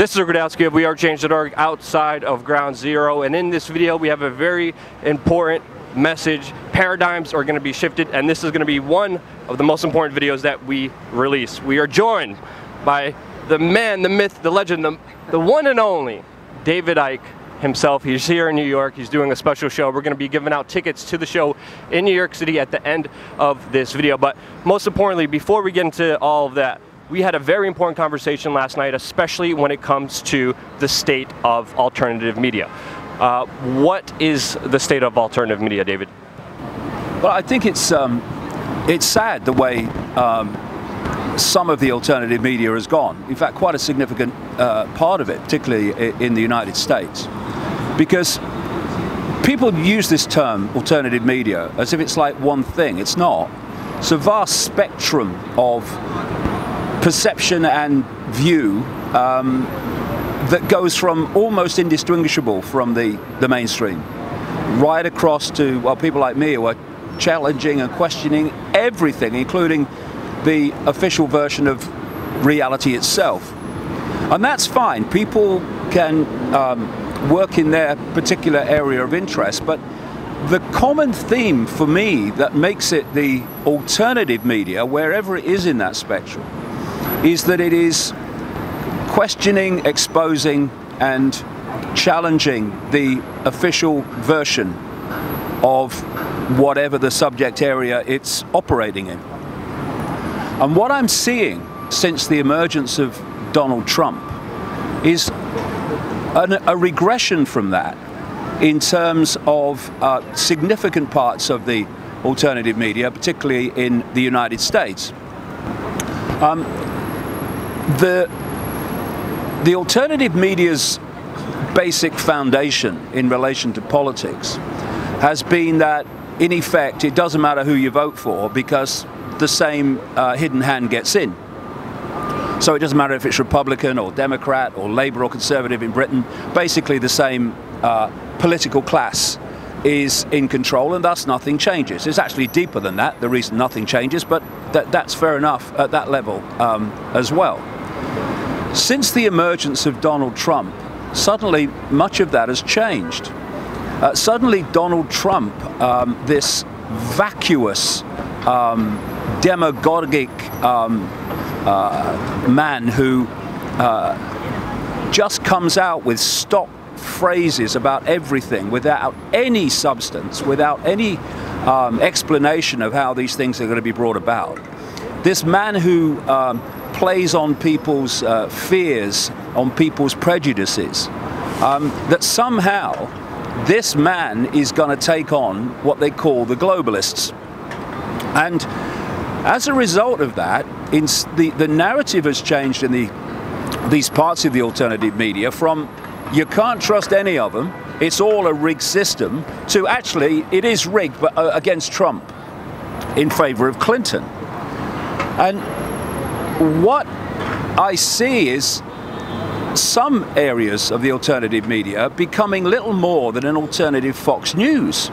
This is Rudkowski of WeAreChange.org outside of Ground Zero, and in this video we have a very important message. Paradigms are going to be shifted, and this is going to be one of the most important videos that we release. We are joined by the man, the myth, the legend, the one and only David Icke himself. He's here in New York. He's doing a special show. We're going to be giving out tickets to the show in New York City at the end of this video. But most importantly, before we get into all of that, we had a very important conversation last night, especially when it comes to the state of alternative media. What is the state of alternative media, David? Well, I think it's sad the way some of the alternative media has gone. In fact, quite a significant part of it, particularly in the United States, because people use this term, alternative media, as if it's like one thing. It's not. It's a vast spectrum of perception and view that goes from almost indistinguishable from the mainstream, right across to, well, people like me who are challenging and questioning everything, including the official version of reality itself. And that's fine. People can work in their particular area of interest, but the common theme for me that makes it the alternative media, wherever it is in that spectrum, is that it is questioning, exposing, and challenging the official version of whatever the subject area it's operating in. And what I'm seeing since the emergence of Donald Trump is a regression from that in terms of significant parts of the alternative media, particularly in the United States. The alternative media's basic foundation in relation to politics has been that, in effect, it doesn't matter who you vote for because the same hidden hand gets in. So it doesn't matter if it's Republican or Democrat or Labour or Conservative in Britain, basically the same political class is in control, and thus nothing changes. It's actually deeper than that, the reason nothing changes, but that's fair enough at that level as well. Since the emergence of Donald Trump, suddenly much of that has changed. Suddenly Donald Trump, this vacuous, demagogic man who just comes out with stock phrases about everything without any substance, without any explanation of how these things are going to be brought about. This man who plays on people's fears, on people's prejudices, that somehow this man is going to take on what they call the globalists. And as a result of that, the narrative has changed in these parts of the alternative media from you can't trust any of them, it's all a rigged system, to actually it is rigged, but against Trump in favor of Clinton. And what I see is some areas of the alternative media becoming little more than an alternative Fox News,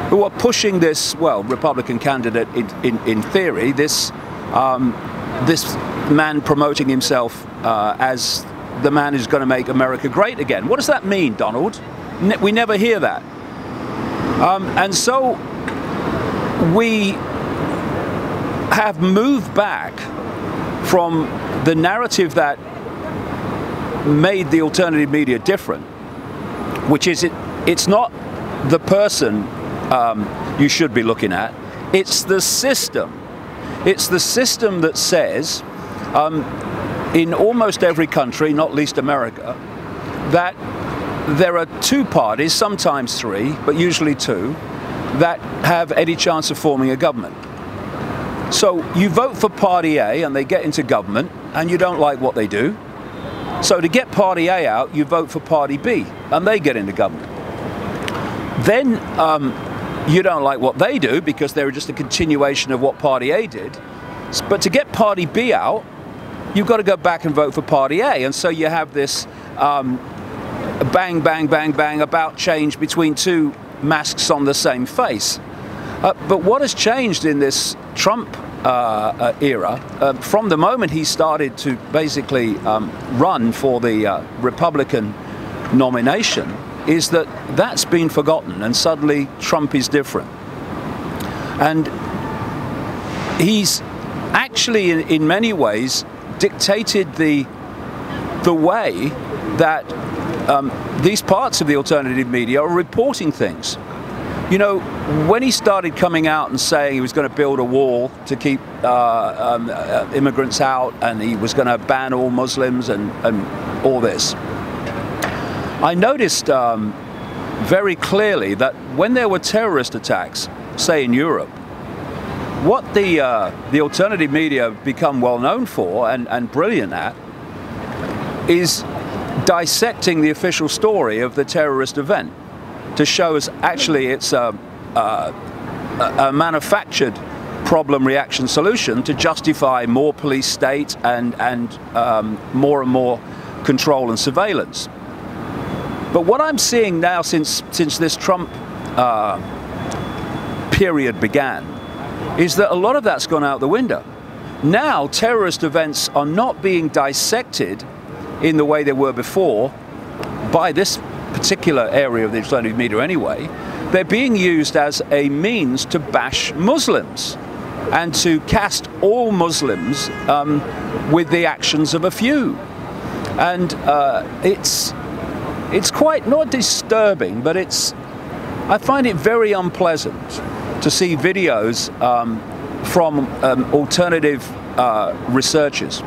who are pushing this, well, Republican candidate in theory, this man promoting himself as the man who's going to make America great again. What does that mean, Donald? We never hear that. And so we have moved back from the narrative that made the alternative media different, which is it's not the person you should be looking at, it's the system. It's the system that says, in almost every country, not least America, that there are two parties, sometimes three, but usually two, that have any chance of forming a government. So you vote for Party A and they get into government and you don't like what they do. So to get Party A out, you vote for Party B and they get into government. Then you don't like what they do because they're just a continuation of what Party A did. But to get Party B out, you've got to go back and vote for Party A. And so you have this bang, bang, bang, bang about change between two masks on the same face. But what has changed in this Trump era, from the moment he started to basically run for the Republican nomination, is that that's been forgotten, and suddenly Trump is different. And he's actually, in many ways, dictated the way that these parts of the alternative media are reporting things. You know, when he started coming out and saying he was going to build a wall to keep immigrants out, and he was going to ban all Muslims and all this, I noticed very clearly that when there were terrorist attacks, say in Europe, what the alternative media have become well known for and brilliant at is dissecting the official story of the terrorist event to show us actually it's a manufactured problem reaction solution to justify more police state and more control and surveillance. But what I'm seeing now since this Trump period began is that a lot of that's gone out the window. Now terrorist events are not being dissected in the way they were before by this particular area of the alternative media anyway. They're being used as a means to bash Muslims and to cast all Muslims with the actions of a few. And it's quite not disturbing, but I find it very unpleasant to see videos from alternative researchers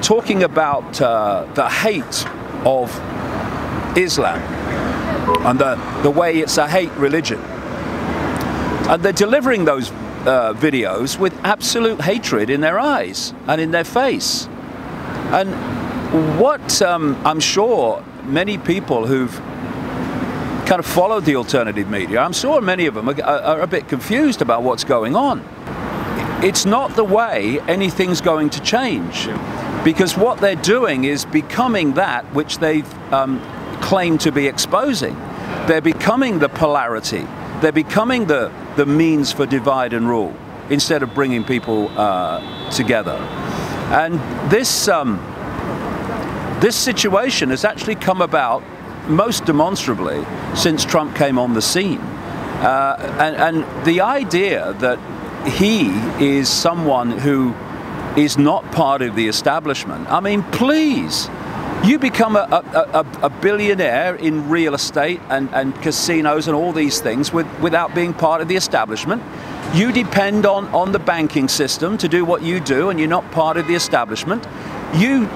talking about the hate of Islam and the way it's a hate religion. And they're delivering those videos with absolute hatred in their eyes and in their face. And what I'm sure many people who've kind of followed the alternative media, I'm sure many of them are a bit confused about what's going on. It's not the way anything's going to change, because what they're doing is becoming that which they've claimed to be exposing. They're becoming the polarity. They're becoming the means for divide and rule instead of bringing people together. And this situation has actually come about most demonstrably since Trump came on the scene. And the idea that he is someone who is not part of the establishment, I mean, please, you become a billionaire in real estate and casinos and all these things without being part of the establishment. You depend on the banking system to do what you do, and you're not part of the establishment. You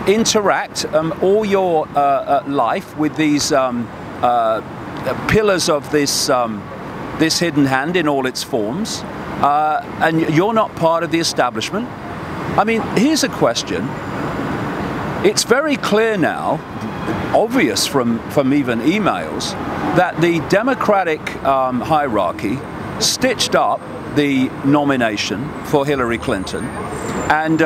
interact all your life with these pillars of this hidden hand in all its forms, and you're not part of the establishment. I mean, here's a question. It's very clear now, obvious from even emails, that the Democratic hierarchy stitched up the nomination for Hillary Clinton and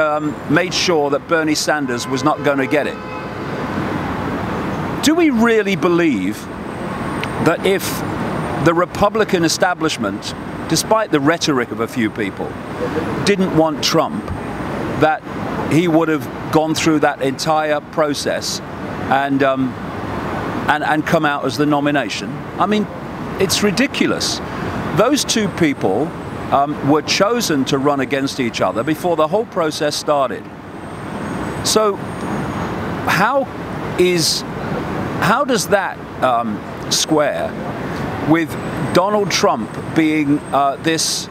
made sure that Bernie Sanders was not going to get it. Do we really believe that if the Republican establishment, despite the rhetoric of a few people, didn't want Trump, that he would have gone through that entire process and come out as the nomination? I mean, it's ridiculous. Those two people were chosen to run against each other before the whole process started. So how does that square with Donald Trump being this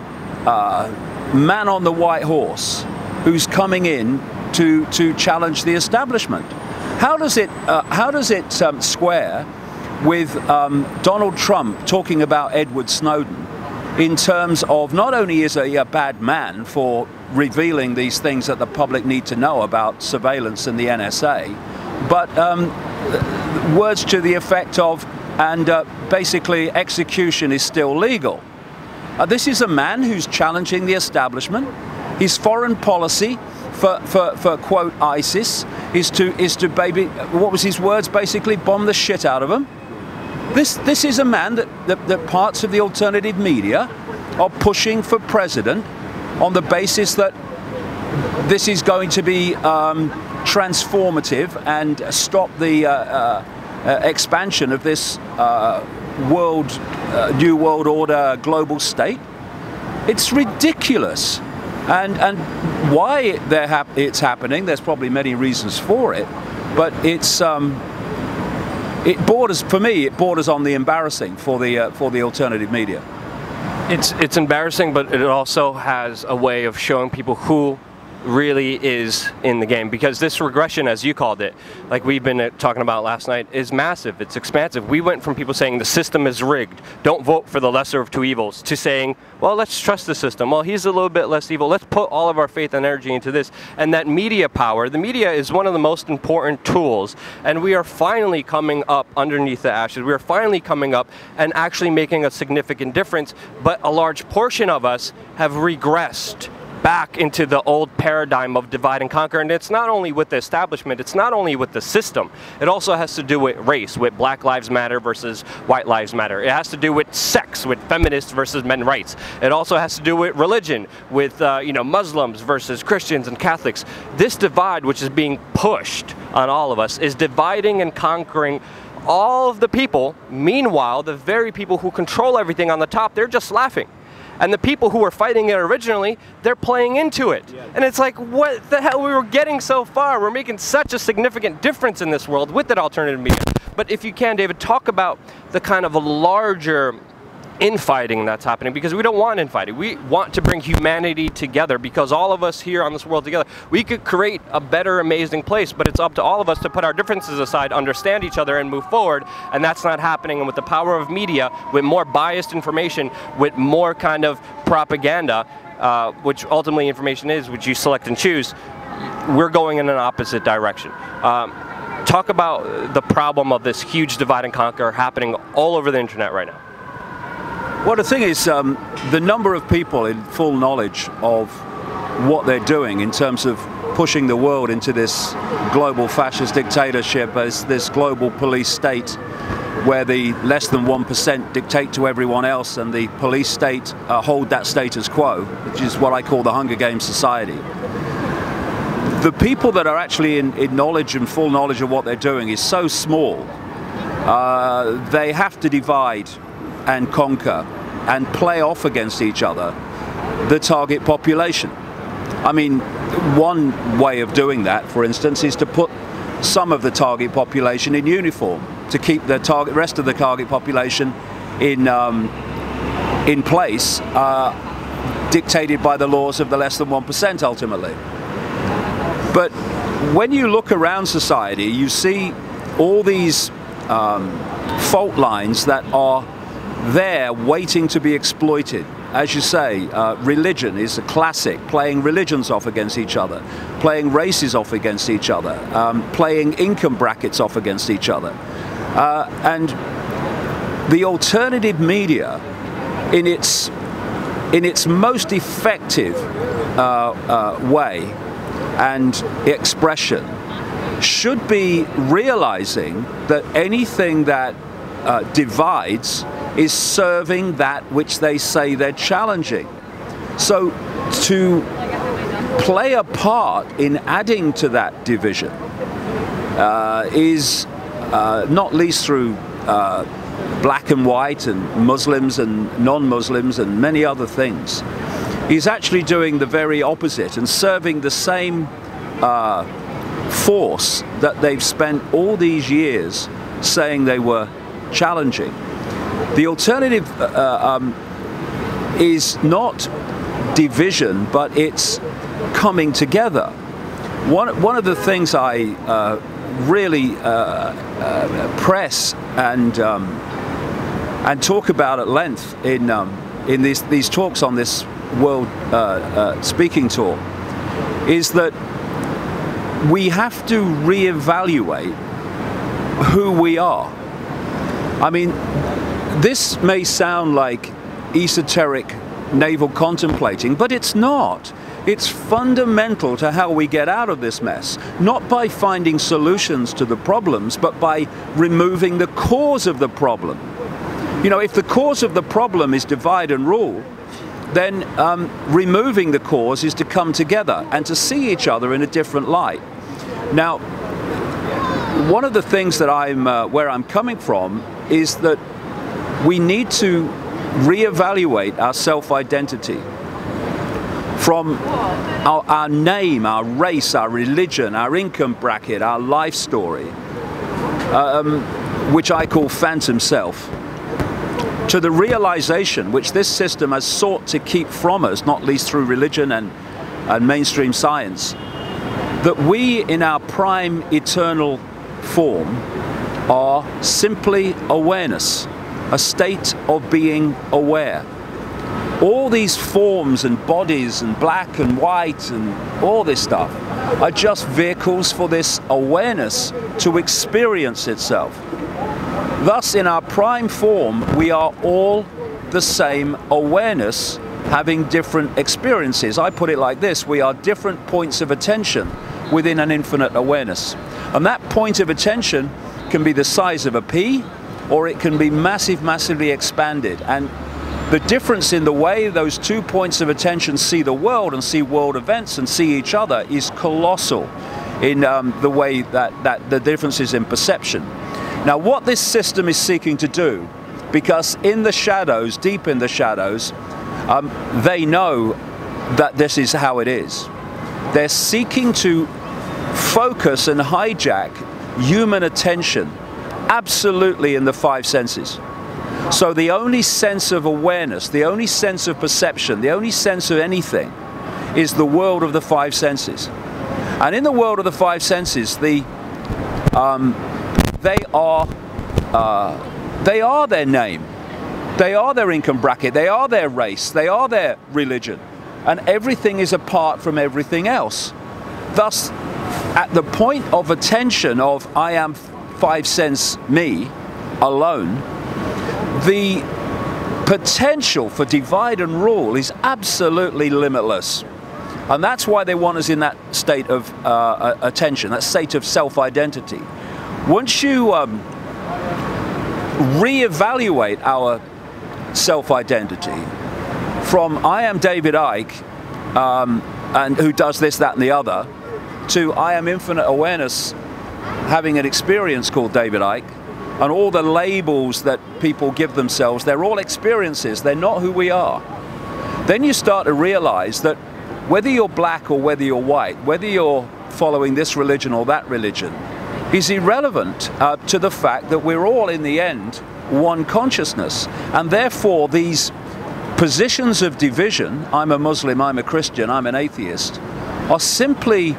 man on the white horse who's coming in to challenge the establishment? How does it square with Donald Trump talking about Edward Snowden in terms of not only is he a bad man for revealing these things that the public need to know about surveillance and the NSA, but words to the effect of, and basically execution is still legal. This is a man who's challenging the establishment. His foreign policy for quote ISIS is to baby, what was his words, basically bomb the shit out of them. This is a man that parts of the alternative media are pushing for president on the basis that this is going to be transformative and stop the expansion of this new world order global state. It's ridiculous. And why it's happening, there's probably many reasons for it, but for me, it borders on the embarrassing for the alternative media. It's embarrassing, but it also has a way of showing people who really is in the game, because this regression, as you called it, like we've been talking about last night, is massive. It's expansive. We went from people saying the system is rigged, don't vote for the lesser of two evils, to saying, well, let's trust the system. Well, he's a little bit less evil. Let's put all of our faith and energy into this. And that media power, the media is one of the most important tools, and we are finally coming up underneath the ashes. We are finally coming up and actually making a significant difference, but a large portion of us have regressed back into the old paradigm of divide and conquer. And it's not only with the establishment, it's not only with the system, it also has to do with race, with Black Lives Matter versus White Lives Matter. It has to do with sex, with feminists versus men's rights. It also has to do with religion, with Muslims versus Christians and Catholics. This divide, which is being pushed on all of us, is dividing and conquering all of the people. Meanwhile, the very people who control everything on the top, they're just laughing. And the people who were fighting it originally, they're playing into it. Yeah. And it's like, what the hell? We were getting so far. We're making such a significant difference in this world with that alternative media. But if you can, David, talk about the kind of a larger infighting that's happening, because we don't want infighting. We want to bring humanity together, because all of us here on this world together, we could create a better, amazing place, but it's up to all of us to put our differences aside, understand each other, and move forward, and that's not happening. And with the power of media, with more biased information, with more kind of propaganda, which ultimately information is, which you select and choose, we're going in an opposite direction. Talk about the problem of this huge divide and conquer happening all over the internet right now. Well, the thing is, the number of people in full knowledge of what they're doing in terms of pushing the world into this global fascist dictatorship, as this global police state where the less than 1% dictate to everyone else and the police state hold that status quo, which is what I call the Hunger Games society. The people that are actually in knowledge and full knowledge of what they're doing is so small, they have to divide and conquer and play off against each other the target population. I mean, one way of doing that, for instance, is to put some of the target population in uniform to keep the rest of the target population in place, dictated by the laws of the less than 1% ultimately. But when you look around society, you see all these fault lines that are there waiting to be exploited. As you say, religion is a classic, playing religions off against each other, playing races off against each other, playing income brackets off against each other. And the alternative media, in its most effective way and expression, should be realizing that anything that divides is serving that which they say they're challenging. So to play a part in adding to that division is not least through black and white and Muslims and non-Muslims and many other things. He's actually doing the very opposite and serving the same force that they've spent all these years saying they were challenging. The alternative is not division, but it's coming together. One of the things I really press and talk about at length in these talks on this World Speaking Tour is that we have to reevaluate who we are. I mean, this may sound like esoteric navel contemplating, but it's not. It's fundamental to how we get out of this mess, not by finding solutions to the problems, but by removing the cause of the problem. You know, if the cause of the problem is divide and rule, then removing the cause is to come together and to see each other in a different light. Now, one of the things that where I'm coming from is that we need to reevaluate our self-identity from our name, our race, our religion, our income bracket, our life story, which I call phantom self, to the realization which this system has sought to keep from us, not least through religion and mainstream science, that we in our prime eternal form are simply awareness, a state of being aware. All these forms and bodies and black and white and all this stuff are just vehicles for this awareness to experience itself. Thus, in our prime form, we are all the same awareness having different experiences. I put it like this: we are different points of attention within an infinite awareness. And that point of attention can be the size of a pea, or it can be massively expanded. And the difference in the way those 2 points of attention see the world and see world events and see each other is colossal in the way that the differences in perception. Now, what this system is seeking to do, because in the shadows, deep in the shadows, they know that this is how it is. They're seeking to focus and hijack human attention absolutely in the 5 senses. So the only sense of awareness, the only sense of perception, the only sense of anything is the world of the 5 senses. And in the world of the 5 senses, they are their name, they are their income bracket, they are their race, they are their religion, and everything is apart from everything else. Thus, at the point of attention of I am 5 sense me alone, the potential for divide and rule is absolutely limitless. And that's why they want us in that state of attention, that state of self-identity. Once you reevaluate our self-identity from I am David Icke, and who does this, that, and the other, to I am infinite awareness having an experience called David Icke, and all the labels that people give themselves, they're all experiences, they're not who we are. Then you start to realize that whether you're black or whether you're white, whether you're following this religion or that religion, is irrelevant to the fact that we're all in the end one consciousness. And therefore these positions of division, I'm a Muslim, I'm a Christian, I'm an atheist, are simply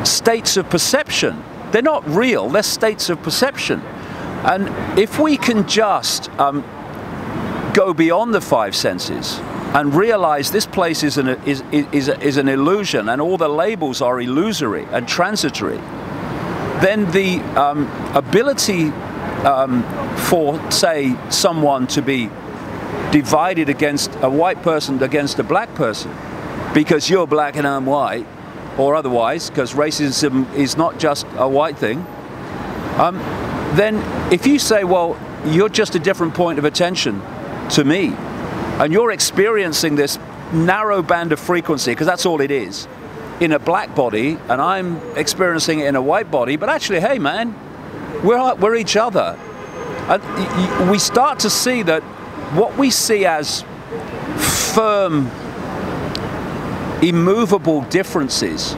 states of perception. They're not real, they're states of perception. And if we can just go beyond the 5 senses and realize this place is an illusion and all the labels are illusory and transitory, then the ability for, say, someone to be divided against a white person against a black person because you're black and I'm white, or otherwise, because racism is not just a white thing, then if you say, well, you're just a different point of attention to me, and you're experiencing this narrow band of frequency, because that's all it is, in a black body, and I'm experiencing it in a white body, but actually, hey man, we're each other. And we start to see that what we see as firm, immovable differences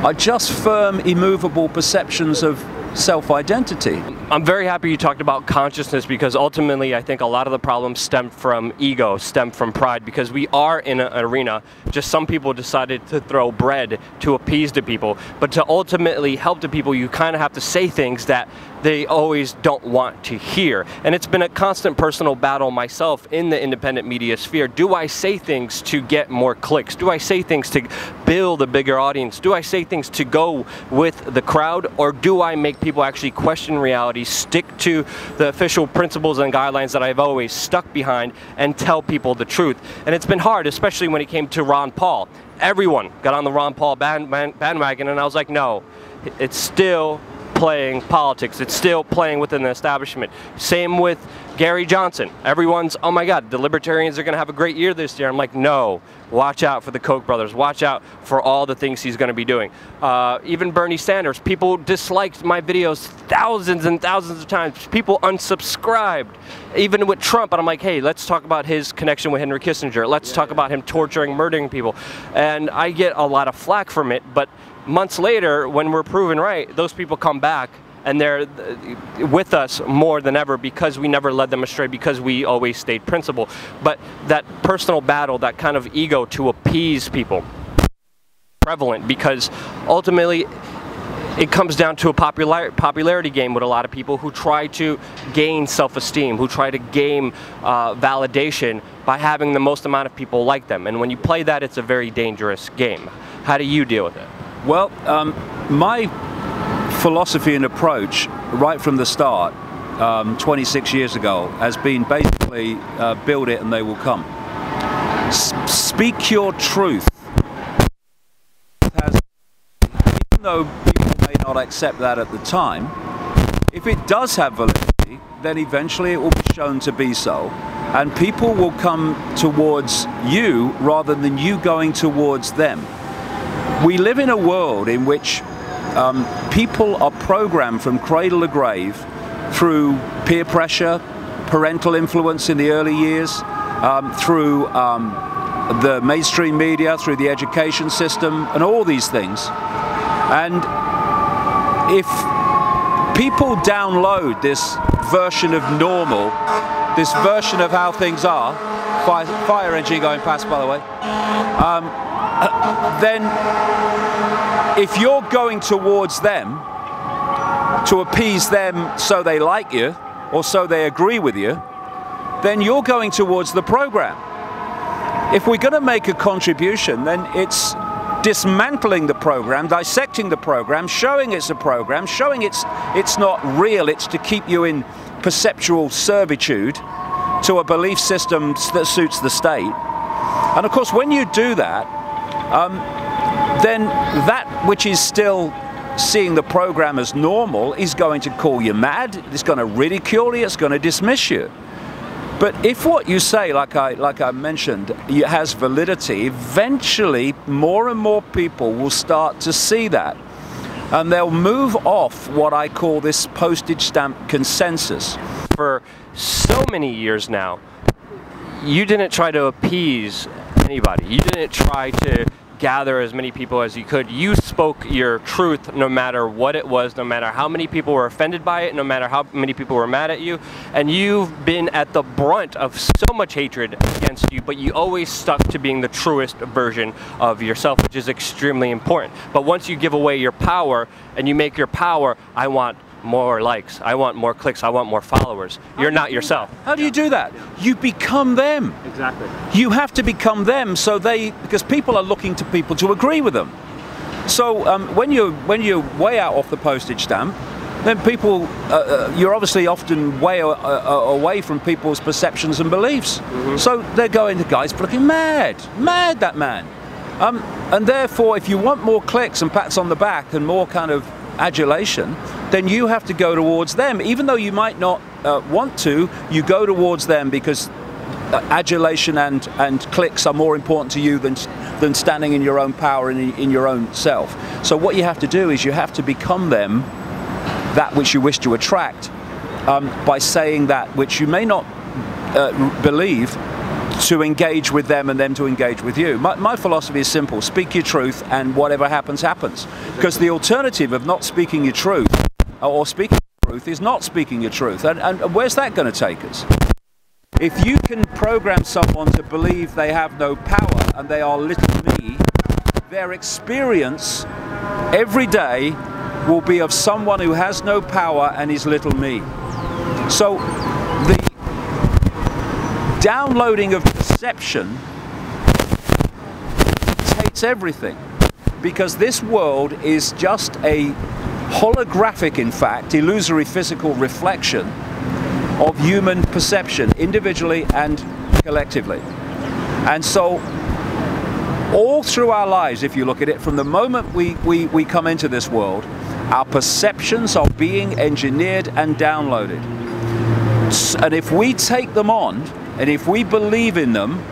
are just firm, immovable perceptions of self-identity. I'm very happy you talked about consciousness, because ultimately I think a lot of the problems stem from ego, stem from pride, because we are in an arena, just some people decided to throw bread to appease the people, but to ultimately help the people you kind of have to say things that they always don't want to hear. And it's been a constant personal battle myself in the independent media sphere. Do I say things to get more clicks? Do I say things to build a bigger audience? Do I say things to go with the crowd? Or do I make people actually question reality, stick to the official principles and guidelines that I've always stuck behind, and tell people the truth? And it's been hard, especially when it came to Ron Paul. Everyone got on the Ron Paul bandwagon, and I was like, no, it's still playing politics. It's still playing within the establishment. Same with Gary Johnson. Everyone's, oh my God, the Libertarians are going to have a great year this year. I'm like, no. Watch out for the Koch brothers. Watch out for all the things he's going to be doing. Even Bernie Sanders. People disliked my videos thousands and thousands of times. People unsubscribed. Even with Trump, and I'm like, hey, let's talk about his connection with Henry Kissinger. Let's talk about him torturing, murdering people. And I get a lot of flack from it, but months later, when we're proven right, those people come back and they're with us more than ever because we never led them astray, because we always stayed principled. But that personal battle, that kind of ego to appease people, prevalent, because ultimately it comes down to a popularity game with a lot of people who try to gain self-esteem, who try to gain validation by having the most amount of people like them. And when you play that, it's a very dangerous game. How do you deal with it? Well, my philosophy and approach right from the start, 26 years ago, has been basically build it and they will come. Speak your truth. Even though people may not accept that at the time, if it does have validity, then eventually it will be shown to be so, and people will come towards you rather than you going towards them. We live in a world in which people are programmed from cradle to grave through peer pressure, parental influence in the early years, through the mainstream media, through the education system, and all these things. And if people download this version of normal, this version of how things are, fire engine going past, by the way, then if you're going towards them to appease them so they like you or so they agree with you, then you're going towards the program. If we're going to make a contribution, then it's dismantling the program, dissecting the program, showing it's a program, showing it's not real, it's to keep you in perceptual servitude to a belief system that suits the state. And of course, when you do that, then that which is still seeing the program as normal is going to call you mad, it's going to ridicule you, it's going to dismiss you. But if what you say, like I mentioned, it has validity, eventually more and more people will start to see that. And they'll move off what I call this postage stamp consensus. For so many years now, you didn't try to appease anybody. You didn't try to gather as many people as you could. You spoke your truth no matter what it was, no matter how many people were offended by it, no matter how many people were mad at you. And you've been at the brunt of so much hatred against you, but you always stuck to being the truest version of yourself, which is extremely important. But once you give away your power and you make your power, I want more likes, I want more clicks, I want more followers. You're not yourself. How do you do that? You become them. Exactly. You have to become them, so because people are looking to people to agree with them. So when you're way out off the postage stamp, then people, you're obviously often way away from people's perceptions and beliefs. Mm-hmm. So they're going, the guy's looking mad, that man. And therefore, if you want more clicks and pats on the back and more kind of adulation, then you have to go towards them. Even though you might not want to, you go towards them because adulation and clicks are more important to you than standing in your own power and in your own self. So what you have to do is you have to become them, that which you wish to attract, by saying that which you may not believe, to engage with them and them to engage with you. My philosophy is simple: speak your truth and whatever happens, happens. Because the alternative of not speaking your truth, or speaking your truth, is not speaking your truth. And where's that going to take us? If you can program someone to believe they have no power and they are little me, their experience every day will be of someone who has no power and is little me. So the downloading of perception takes everything, because this world is just a holographic, in fact, illusory physical reflection of human perception, individually and collectively. And so all through our lives, if you look at it, from the moment we come into this world, our perceptions are being engineered and downloaded. And if we take them on, and if we believe in them,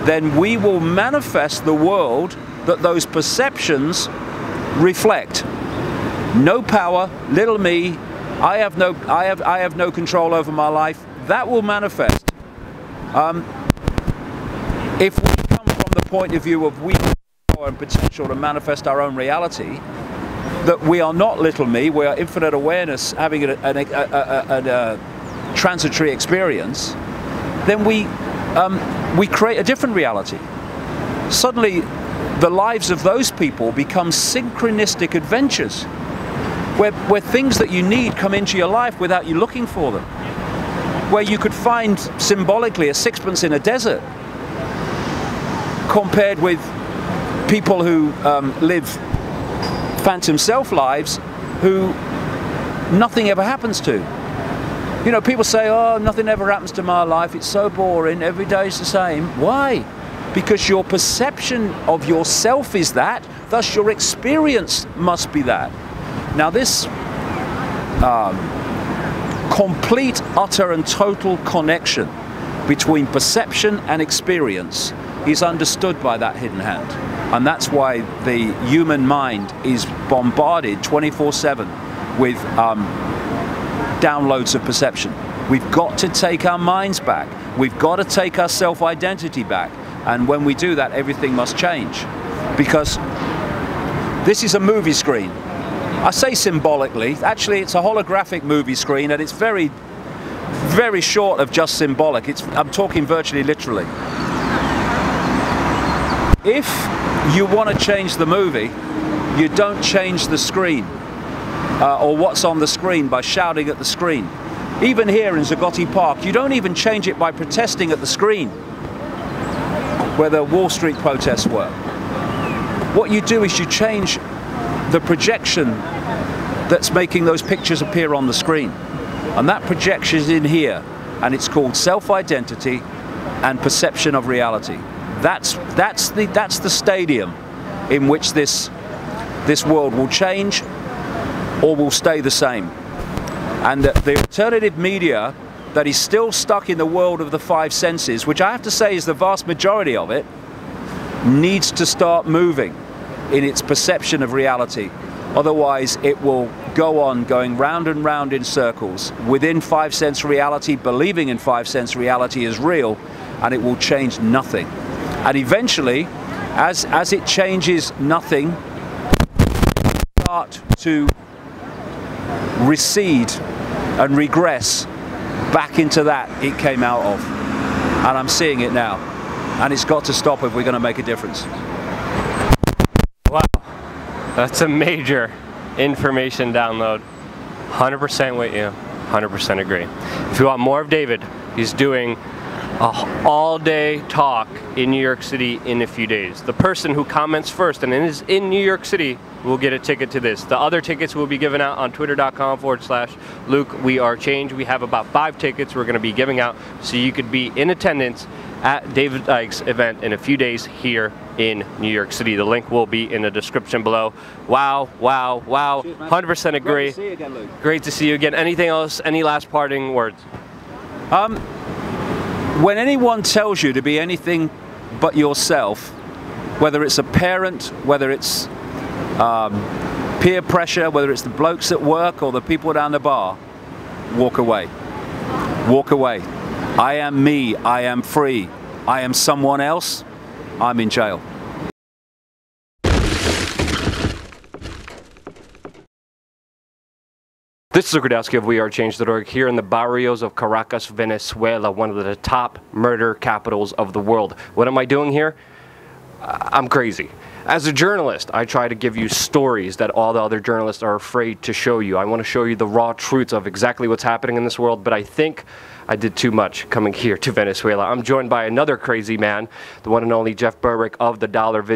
then we will manifest the world that those perceptions reflect. No power, little me, I have no control over my life. That will manifest. If we come from the point of view of we have power and potential to manifest our own reality, that we are not little me, we are infinite awareness having a transitory experience, then we create a different reality. Suddenly, the lives of those people become synchronistic adventures, where things that you need come into your life without you looking for them. Where you could find symbolically a sixpence in a desert, compared with people who live phantom self lives who nothing ever happens to. You know, people say, oh, nothing ever happens to my life, it's so boring, every day's the same. Why? Because your perception of yourself is that, thus your experience must be that. Now this complete, utter and total connection between perception and experience is understood by that hidden hand. And that's why the human mind is bombarded 24/7 with downloads of perception. We've got to take our minds back. We've got to take our self-identity back. And when we do that, everything must change. Because this is a movie screen. I say symbolically, actually it's a holographic movie screen, and it's very, very short of just symbolic. I'm talking virtually literally. If you want to change the movie, you don't change the screen or what's on the screen by shouting at the screen. Even here in Zagoti Park, you don't even change it by protesting at the screen where the Wall Street protests were. What you do is you change the projection that's making those pictures appear on the screen. And that projection is in here, and it's called self-identity and perception of reality. That's the stadium in which this world will change or will stay the same. And the alternative media that is still stuck in the world of the five senses, which I have to say is the vast majority of it, needs to start moving in its perception of reality. Otherwise, it will go on going round and round in circles within five sense reality, believing in five sense reality is real, and it will change nothing. And eventually, as it changes nothing, start to recede and regress back into that it came out of. And I'm seeing it now. And it's got to stop if we're going to make a difference. Wow, that's a major information download. 100% with you, 100% agree. If you want more of David, he's doing an all-day talk in New York City in a few days. The person who comments first and is in New York City will get a ticket to this. The other tickets will be given out on twitter.com/Luke WeAreChange. We have about 5 tickets we're going to be giving out, so you could be in attendance at David Icke's event in a few days here in New York City. The link will be in the description below. Wow, wow, wow. 100% agree. Great to see you again, Luke. Great to see you again. Anything else? Any last parting words? When anyone tells you to be anything but yourself, whether it's a parent, whether it's peer pressure, whether it's the blokes at work or the people down the bar, walk away. Walk away. I am me, I am free. I am someone else, I'm in jail. This is Rudkowski of WeAreChange.org here in the barrios of Caracas, Venezuela, one of the top murder capitals of the world. What am I doing here? I'm crazy. As a journalist, I try to give you stories that all the other journalists are afraid to show you. I want to show you the raw truths of exactly what's happening in this world, but I think I did too much coming here to Venezuela. I'm joined by another crazy man, the one and only Jeff Berwick of the Dollar Video.